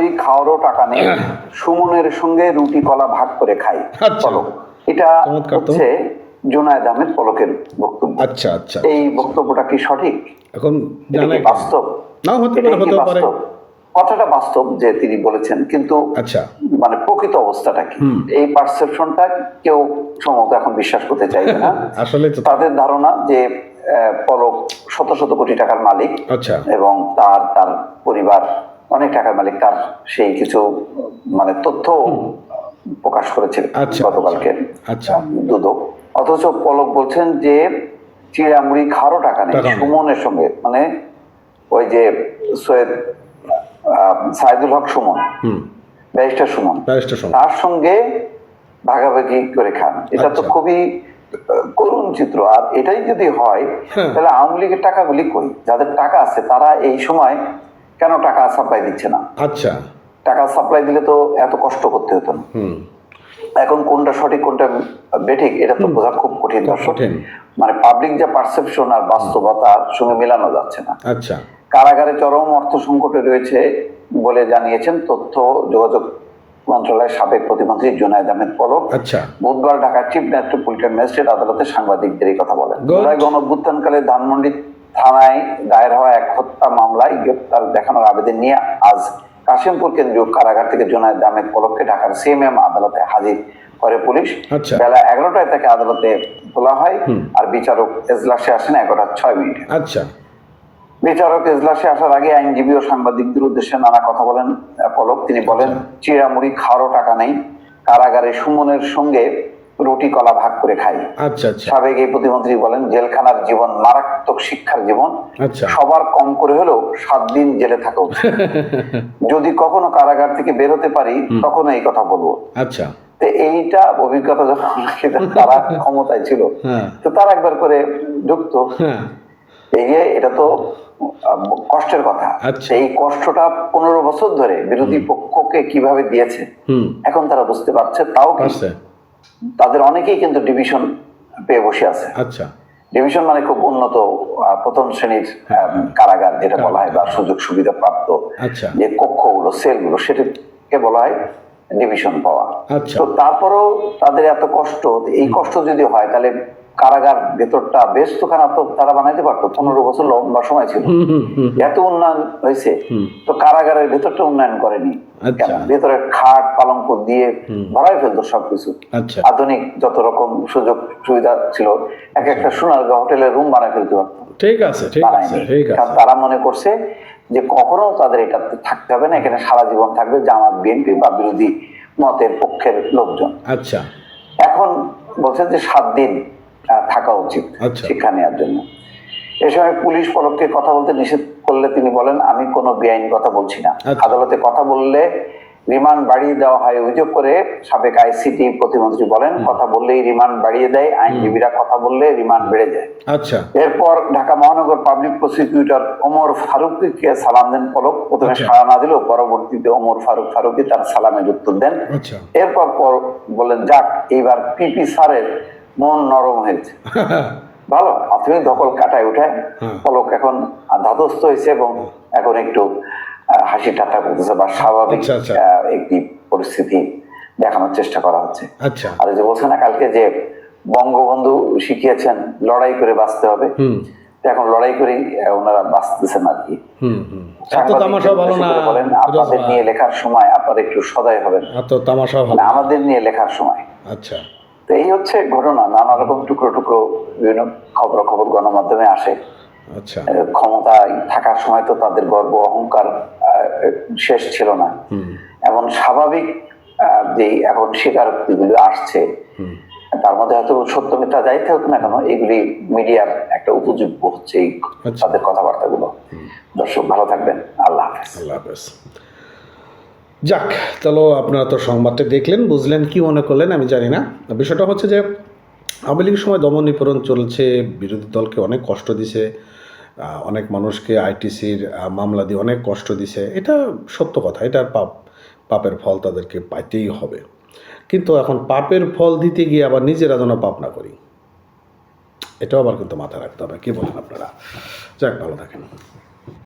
মুড়ি খাওয়ারও টাকা নেই, সুমনের সঙ্গে রুটি কলা ভাগ করে খাই। পলক, এটা হচ্ছে জুনায়েদ আহমেদ পলকের বক্তব্য। আচ্ছা আচ্ছা, এই বক্তব্যটা কি সঠিক? এখন বাস্তব না হতে পারে, কথাটা বাস্তব যে তিনি বলেছেন, কিন্তু আচ্ছা মানে প্রকৃত অবস্থাটা কি, এই পারসেপশনটা কেউ সম্ভবত এখন বিশ্বাস করতে চাইবে না। আসলে তাদের ধারণা যে পলক শত শত কোটি টাকার মালিক, আচ্ছা, এবং তার পরিবার অনেক টাকার মালিক, তার সেই কিছু মানে তথ্য প্রকাশ করেছে গতকালকে দুদক। অথচ পলক বলছেন যে চিড়ামুড়ি খাওয়ারও টাকা নেই সুমনের সঙ্গে, মানে ওই যে সৈয়দ সাইদুল হক সুমন, ব্যারিস্টার সুমন, তার সঙ্গে ভাগাভাগি করে খান। এটা তো খুবই করুণ চিত্র। আর এটাই যদি হয় তাহলে আওয়ামী লীগের টাকাগুলি কই? যাদের টাকা আছে তারা এই সময় কেন টাকা সাপ্লাই দিচ্ছে না? আচ্ছা, টাকা সাপ্লাই দিলে তো এত কষ্ট করতে হতো না। এখন কোনটা সঠিক কোনটা বেঠিক এটা তো বোঝা খুব কঠিন। মানে পাবলিক যে পারসেপশন আর বাস্তবতার সঙ্গে মেলানো যাচ্ছে না। আচ্ছা, কারাগারে চরম অর্থ সংকটে রয়েছে বলে জানিয়েছেন তথ্য যোগাযোগ মন্ত্রণালয়ের সাবেক প্রতিমন্ত্রী জুনায়েদ আহমেদ পলক। বুধবার ঢাকার চিফ মেট্রোপলিটন ম্যাজিস্ট্রেট আদালতে সাংবাদিকদের এই কথা বলেন। জুলাই গণঅভ্যুত্থানকালে ধানমন্ডি থানায় দায়ের হওয়া এক হত্যা মামলায় গ্রেপ্তার দেখানোর আবেদন নিয়ে আজ কাশিমপুর কেন্দ্রীয় কারাগার থেকে জুনায়েদ আহমেদ পলককে ঢাকার সিএমএম আদালতে হাজির করে পুলিশ। বেলা 11টায় তাকে আদালতে তোলা হয়, আর বিচারক এজলাসে আসেন 11:06। আচ্ছা, বিচারক এজলাসে আসার আগে আইনজীবী ও সাংবাদিকদের উদ্দেশ্যে নানা কথা বলেন পলক। তিনি বলেন, চিড়ামুড়ি খাওয়ারও টাকা নেই, কারাগারে সুমনের সঙ্গে রুটি কলা ভাগ করে খাই। সাবেক এই প্রতিমন্ত্রী বলেন, জেলখানার জীবন মারাত্মক শিক্ষার জীবন, সবার কম করে হলেও 7 দিন জেলে থাকা উচিত। যদি কখনো কারাগার থেকে বের হতে পারি তখন এই কথা বলবো। আচ্ছা, এইটা অভিজ্ঞতা যখন তারা ক্ষমতায় ছিল তো তারা একবার করে ঢুকতো। এটা তো কষ্টের কথা। এই কষ্টটা 15 বছর ধরে বিরোধী পক্ষকে কিভাবে দিয়েছে এখন তারা বুঝতে পারছে। তাও তাদের অনেকেই কিন্তু ডিভিশন পেয়ে বসে আছে। আচ্ছা, ডিভিশন মানে খুব উন্নত প্রথম শ্রেণীর কারাগার যেটা বলা হয়, বা সুযোগ সুবিধা প্রাপ্ত যে কক্ষগুলো, সেলগুলো, সেটাকে বলা হয় ডিভিশন পাওয়া। তো তারপরেও তাদের এত কষ্ট, এই কষ্ট যদি হয় তাহলে কারাগার ভেতরটা বেস্তখানা তো তারা বানাইতে পারতো। 15 বছর লম্বা সময় ছিল, এত উন্নয়ন হয়েছে, তো কারাগারের ভেতরটা উন্নয়ন করেনি কেন? ভেতরে খাট পালঙ্ক দিয়ে ভরাই ফেলতো সবকিছু, আধুনিক যত রকম সুযোগ সুবিধা ছিল, এক একটা সোনারগাঁ হোটেলের রুম বানাই ফেলতে পারতো। ঠিক আছে, তারা মনে করছে যে কখনো তাদের এটা থাকতে হবে না, এখানে সারা জীবন থাকবে জামাত বিএনপি বা বিরোধী মতের পক্ষের লোকজন। আচ্ছা, এখন বলছেন যে 7 দিন থাকা উচিত শিক্ষা নেওয়ার জন্য। এ সময় পুলিশ পলককে কথা বলতে নিষেধ করলে তিনি বলেন, আমি কোনো বেআইনি কথা বলছি না। আদালতে কথা বললে রিমান্ড বাড়িয়ে দেওয়া হয় অভিযোগ করে সাবেক আইসিটি প্রতিমন্ত্রী বলেন, কথা বললেই রিমান্ড বাড়িয়ে দেয়, আইনজীবীরা কথা বললে রিমান্ড বেড়ে যায়। এরপর ঢাকা মহানগর পাবলিক প্রসিকিউটর ওমর ফারুককে সালাম দেন পলক। প্রথমে সাড়া না দিলেও পরবর্তীতে ওমর ফারুকই তার সালামের উত্তর দেন। এরপর বলেন, যাক এইবার পিপি স্যারের মন নরম হয়েছে, ভালো প্রাথমিক দখল কাটায় উঠায়। পলক এখন ধাতস্থ হয়েছে এবং এখন একটু হাসি ঠাট্টা করতেছে বা স্বাভাবিক একটি পরিস্থিতি দেখানোর চেষ্টা করা হচ্ছে। আর যে বলছে না কালকে যে বঙ্গবন্ধু শিখিয়েছেন লড়াই করে বাঁচতে হবে, এখন লড়াই করেই ওনারা বাঁচতেছেন আর কি। বলেন, আপনাদের নিয়ে লেখার সময় আপনারা একটু সদয় হবেন, আমাদের নিয়ে লেখার সময়। আচ্ছা, তো এই হচ্ছে ঘটনা। নানা রকম টুকরো টুকরো বিভিন্ন খবর গণমাধ্যমে আসে। ক্ষমতায় থাকার সময় তো তাদের গর্ব অহংকার শেষ ছিল না। এমন স্বাভাবিক যে এখন স্বীকারোক্তিগুলো আসছে, তার মধ্যে হয়তো সত্য মিথ্যা যাই থাকুক না কেন, এগুলি মিডিয়ার একটা উপযোগ্য হচ্ছে এই তাদের কথাবার্তাগুলো। দর্শক ভালো থাকবেন, আল্লাহ হাফেজ। যাক, তাহলে আপনারা তো সংবাদটা দেখলেন, বুঝলেন, কি মনে করলেন আমি জানি না। বিষয়টা হচ্ছে যে আওয়ামী লীগের সময় দমন নিপীড়ন চলছে, বিরোধী দলকে অনেক কষ্ট দিছে, অনেক মানুষকে আইটিসির মামলা দিয়ে অনেক কষ্ট দিছে, এটা সত্য কথা, এটার পাপের ফল তাদেরকে পাইতেই হবে। কিন্তু এখন পাপের ফল দিতে গিয়ে আবার নিজেরা যেন পাপ না করি, এটাও আবার কিন্তু মাথায় রাখতে হবে। কি বলেন আপনারা? যাক, ভালো থাকেন।